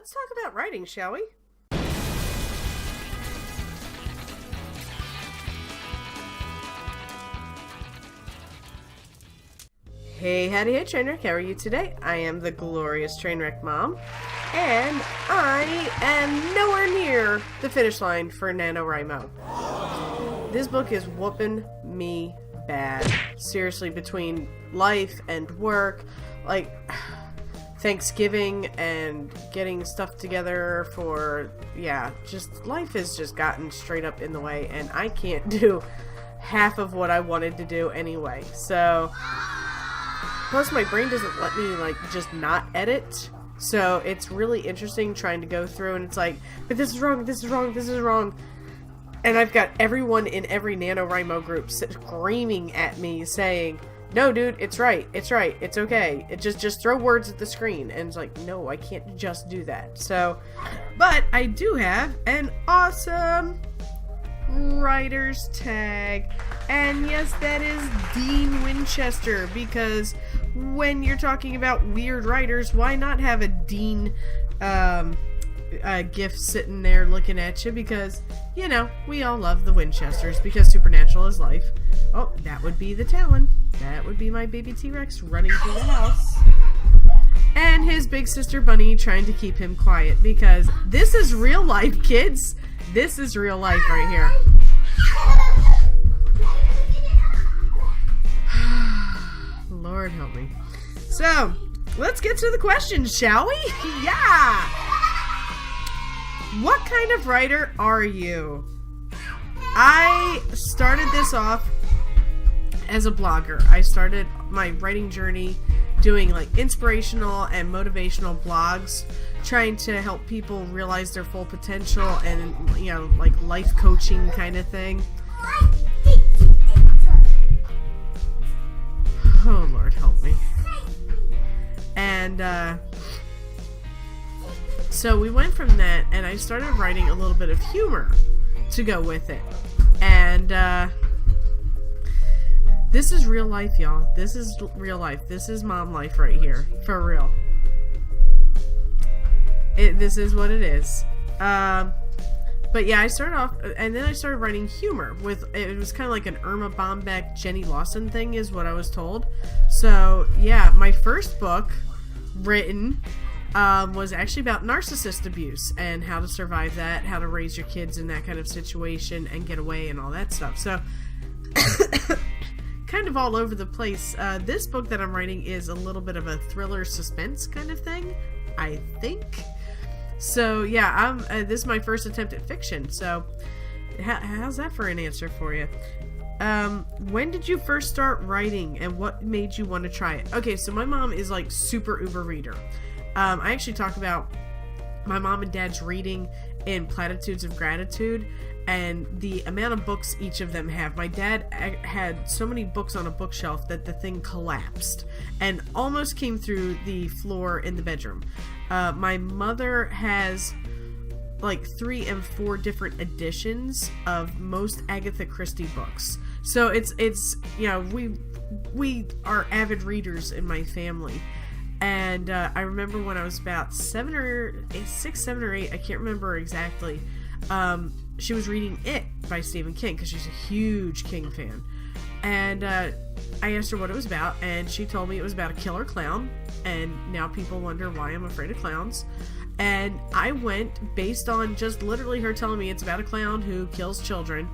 let's talk about writing, shall we? Hey, howdy, hey, Trainwreck. How are you today? I am the glorious Trainwreck Mom, and I am nowhere near the finish line for NaNoWriMo. This book is whooping me bad. Seriously, between life and work, like Thanksgiving and getting stuff together for, just life has just gotten straight up in the way, and I can't do half of what I wanted to do anyway. So, plus my brain doesn't let me, just not edit. So it's really interesting trying to go through, and it's like, but this is wrong, this is wrong, this is wrong. And I've got everyone in every NaNoWriMo group screaming at me saying, no, dude, it's right, it's okay. It just throw words at the screen. And it's like, no, I can't just do that. So, but I do have an awesome writer's tag. And yes, that is Dean Winchester, because when you're talking about weird writers, why not have a Dean GIF sitting there looking at you? Because, we all love the Winchesters, because supernatural is life. Oh, that would be the Talon. That would be my baby T-Rex running through the house. And his big sister Bunny trying to keep him quiet, because this is real life, kids. This is real life right here. Lord help me. So, let's get to the questions, shall we? Yeah! What kind of writer are you? I started this off as a blogger. I started my writing journey doing inspirational and motivational blogs, trying to help people realize their full potential and, life coaching kind of thing. Oh, Lord help me. And, so we went from that, and I started writing a little bit of humor to go with it. And, this is real life, y'all. This is real life. This is mom life right here. For real. This is what it is. But yeah, I started off, and then I started writing humor with, it was kind of like an Irma Bombeck, Jenny Lawson thing is what I was told. So yeah, my first book written was actually about narcissist abuse and how to survive that, how to raise your kids in that kind of situation and get away and all that stuff. So kind of all over the place. This book that I'm writing is a little bit of a thriller suspense kind of thing, I think. So yeah, this is my first attempt at fiction. So how's that for an answer for you? When did you first start writing, and what made you want to try it? Okay, so my mom is super uber reader. I actually talk about my mom and dad's reading in Platitudes of Gratitude, and the amount of books each of them have. My dad had so many books on a bookshelf that the thing collapsed and almost came through the floor in the bedroom. My mother has 3 and 4 different editions of most Agatha Christie books. So it's we are avid readers in my family. And I remember when I was about 7 or 8, I can't remember exactly. She was reading It by Stephen King, because she's a huge King fan. And I asked her what it was about, and she told me it was about a killer clown. And now people wonder why I'm afraid of clowns. And I went based on just literally her telling me it's about a clown who kills children.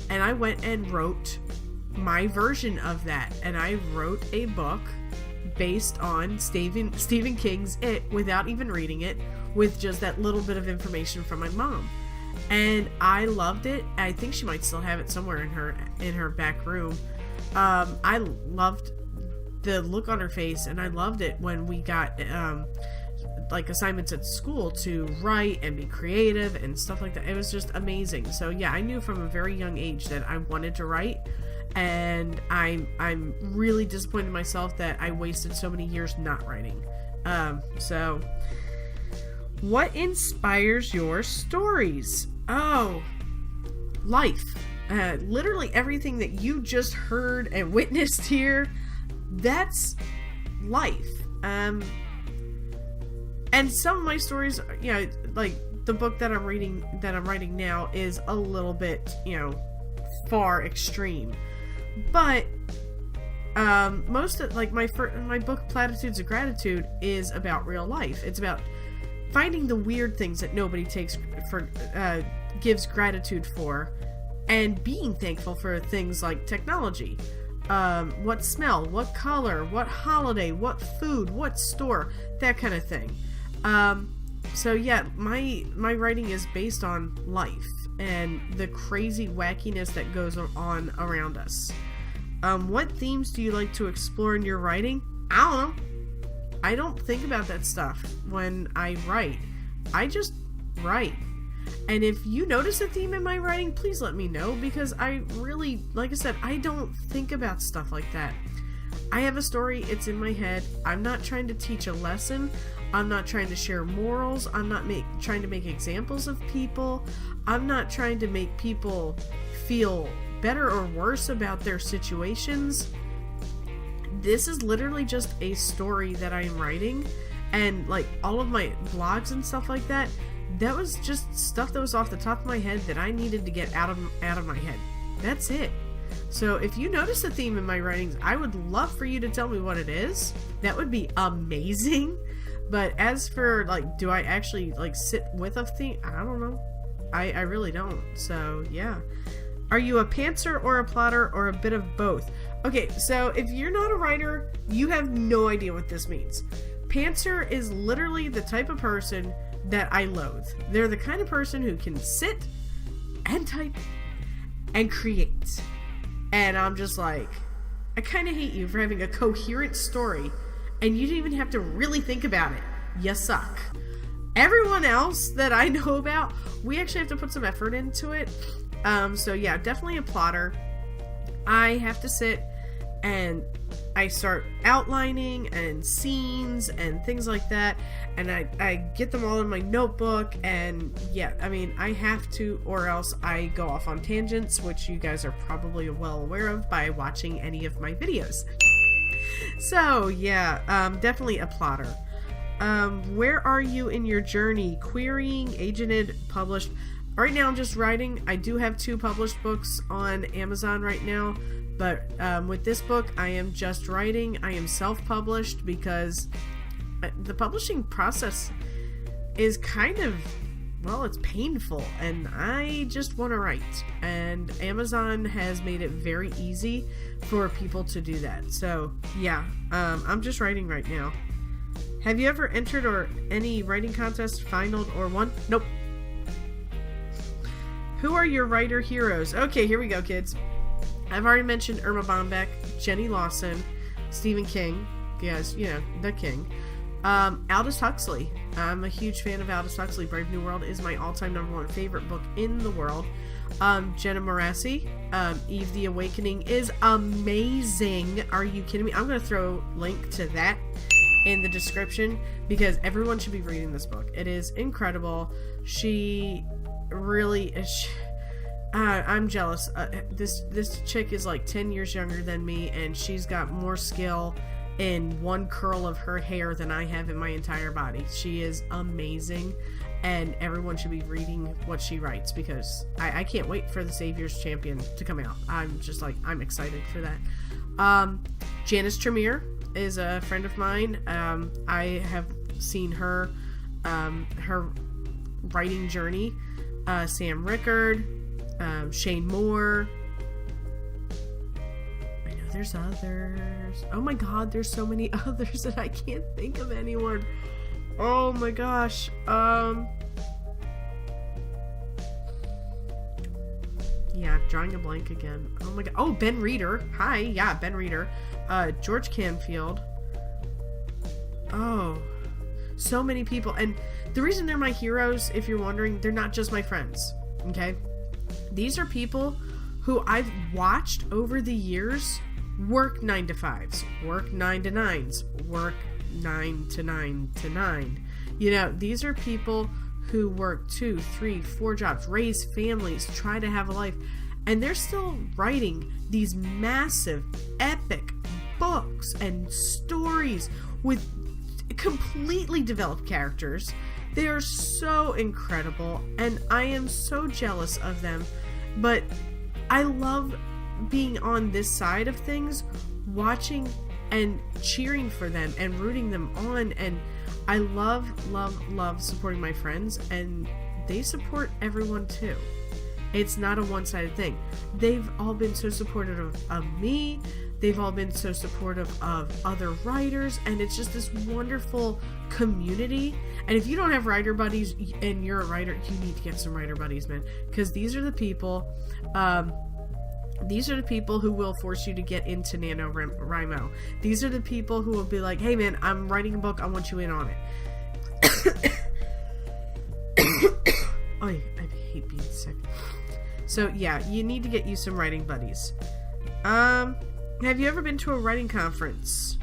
And I went and wrote my version of that. And I wrote a book based on Stephen King's It without even reading it, with just that little bit of information from my mom. And I loved it. I think she might still have it somewhere in her back room. I loved the look on her face, and I loved it when we got assignments at school to write and be creative and stuff like that. It was just amazing. So yeah, I knew from a very young age that I wanted to write, and I'm really disappointed in myself that I wasted so many years not writing. So what inspires your stories? Oh, life. Literally everything that you just heard and witnessed here, that's life. And some of my stories, you know, like the book that I'm writing now is a little bit, you know, far extreme. But most of, like, my book Platitudes of Gratitude is about real life. It's about finding the weird things that nobody gives gratitude for, and being thankful for things like technology. What smell, what color, what holiday, what food, what store, that kind of thing. So yeah, my writing is based on life and the crazy wackiness that goes on around us. What themes do you like to explore in your writing? I don't know. I don't think about that stuff when I write. I just write. And if you notice a theme in my writing, please let me know, because I really, like I said, I don't think about stuff like that. I have a story, it's in my head. I'm not trying to teach a lesson. I'm not trying to share morals. I'm not trying to make examples of people. I'm not trying to make people feel better or worse about their situations. This is literally just a story that I'm writing, and like all of my blogs and stuff like that, that was just stuff that was off the top of my head that I needed to get out of my head. That's it. So if you notice a theme in my writings, I would love for you to tell me what it is. That would be amazing. But as for, like, do I actually, like, sit with a theme? I don't know. I really don't. So, yeah. Are you a pantser or a plotter or a bit of both? Okay, so if you're not a writer, you have no idea what this means. Pantser is literally the type of person that I loathe. They're the kind of person who can sit and type and create. And I'm just like, I kind of hate you for having a coherent story and you didn't even have to really think about it. You suck. Everyone else that I know about, we actually have to put some effort into it. So yeah, definitely a plotter. I have to sit and I start outlining and scenes and things like that, and I get them all in my notebook, and yeah, I mean, I have to, or else I go off on tangents, which you guys are probably well aware of by watching any of my videos. So yeah, definitely a plotter. Where are you in your journey? Querying, agented, published? Right now I'm just writing. I do have 2 published books on Amazon right now, but with this book I am just writing. I am self-published because the publishing process is kind of, well, it's painful, and I just want to write, and Amazon has made it very easy for people to do that. So yeah, I'm just writing right now. Have you ever entered or any writing contest, finaled, or won? Nope. Who are your writer heroes? Okay, here we go, kids. I've already mentioned Irma Bombeck, Jenny Lawson, Stephen King. Yes, you know, the king. Aldous Huxley. I'm a huge fan of Aldous Huxley. Brave New World is my all-time #1 favorite book in the world. Jenna Morassi. Eve the Awakening is amazing. Are you kidding me? I'm going to throw a link to that in the description because everyone should be reading this book. It is incredible. She really is. I'm jealous. This chick is like 10 years younger than me, and she's got more skill in one curl of her hair than I have in my entire body. She is amazing, and everyone should be reading what she writes because I can't wait for the Savior's Champion to come out. I'm just like, I'm excited for that. Janice Tremere is a friend of mine. I have seen her writing journey. Sam Rickard, Shane Moore. I know there's others. Oh my god, there's so many others that I can't think of anyone. Oh my gosh. Yeah, drawing a blank again. Oh my god. Oh, Ben Reeder. Hi. Yeah, Ben Reeder. George Canfield. Oh, so many people. And the reason they're my heroes, if you're wondering, they're not just my friends. Okay? These are people who I've watched over the years work 9 to 5s, work 9 to 9s, work 9 to 9 to 9. You know, these are people who work 2, 3, 4 jobs, raise families, try to have a life, and they're still writing these massive, epic books and stories with completely developed characters. They are so incredible, and I am so jealous of them. But I love being on this side of things, watching and cheering for them and rooting them on, and I love supporting my friends, and they support everyone too. It's not a one-sided thing. They've all been so supportive of me. They've all been so supportive of other writers, and it's just this wonderful community. And if you don't have writer buddies and you're a writer, you need to get some writer buddies, man, because these are the people who will force you to get into NaNoWriMo. These are the people who will be like, hey man, I'm writing a book, I want you in on it. Oh, I hate being sick. So yeah, you need to get you some writing buddies. Have you ever been to a writing conference?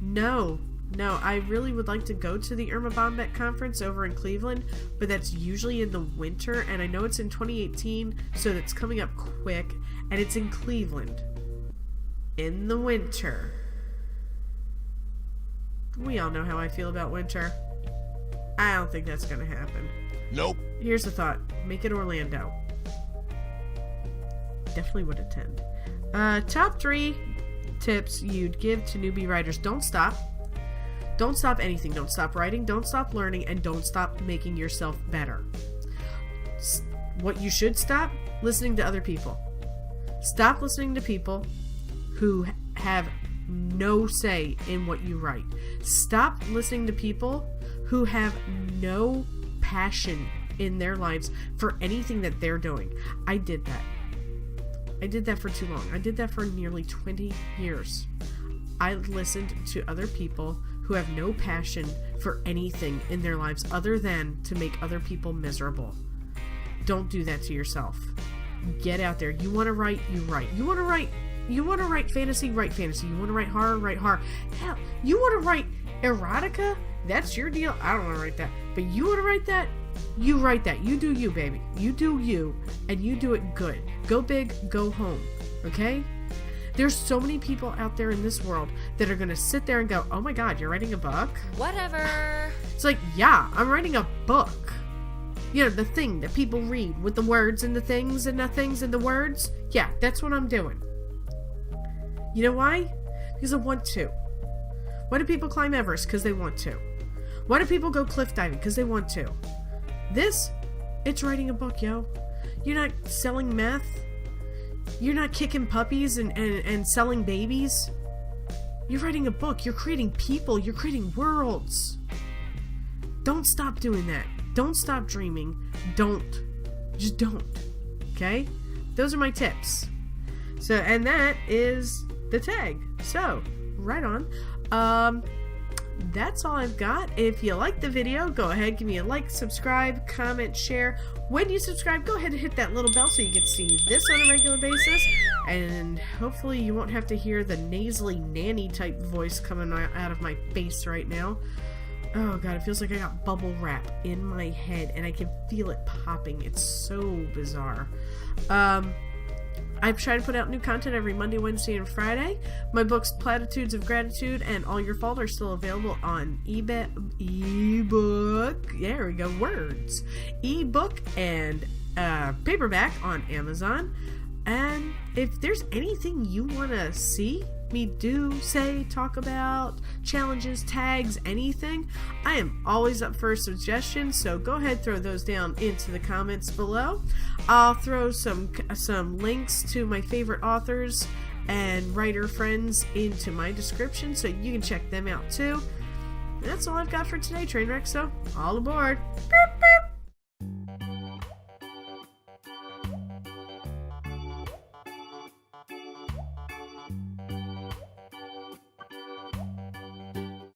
No, I really would like to go to the Irma Bombeck conference over in Cleveland, but that's usually in the winter, and I know it's in 2018, so that's coming up quick, and it's in Cleveland. In the winter. We all know how I feel about winter. I don't think that's gonna happen. Nope. Here's the thought. Make it Orlando. Definitely would attend. Top 3 tips you'd give to newbie writers. Don't stop. Don't stop anything. Don't stop writing. Don't stop learning. And don't stop making yourself better. What you should stop? Listening to other people. Stop listening to people who have no say in what you write. Stop listening to people who have no passion in their lives for anything that they're doing. I did that. I did that for too long. I did that for nearly 20 years. I listened to other people who have no passion for anything in their lives other than to make other people miserable. Don't do that to yourself. Get out there. You want to write, you write. You want to write fantasy, write fantasy. You want to write horror, write horror. Hell, you want to write erotica? That's your deal. I don't want to write that. But you want to write that? You write that. You do you, baby. You do you, and you do it good. Go big, go home. Okay? There's so many people out there in this world that are going to sit there and go, oh my god, you're writing a book? Whatever. It's like, yeah, I'm writing a book. You know, the thing that people read with the words and the things and the things and the words. Yeah, that's what I'm doing. You know why? Because I want to. Why do people climb Everest? Because they want to. Why do people go cliff diving? Because they want to. This, it's writing a book, yo. You're not selling meth. You're not kicking puppies and selling babies. You're writing a book. You're creating people. You're creating worlds. Don't stop doing that. Don't stop dreaming. Don't. Just don't. Okay? Those are my tips. So, and that is the tag. So, right on. That's all I've got. If you like the video, go ahead, give me a like, subscribe, comment, share. When you subscribe, go ahead and hit that little bell so you get to see this on a regular basis. And hopefully you won't have to hear the nasally nanny type voice coming out of my face right now. Oh god, it feels like I got bubble wrap in my head and I can feel it popping. It's so bizarre. I try to put out new content every Monday, Wednesday, and Friday. My books, Platitudes of Gratitude and All Your Fault, are still available on ebook. There we go, words. Ebook and paperback on Amazon. And if there's anything you want to see me do, say, talk about, challenges, tags, anything, I am always up for suggestions, so go ahead, throw those down into the comments below. I'll throw some links to my favorite authors and writer friends into my description so you can check them out too. And that's all I've got for today, Trainwreck, so all aboard. Beep.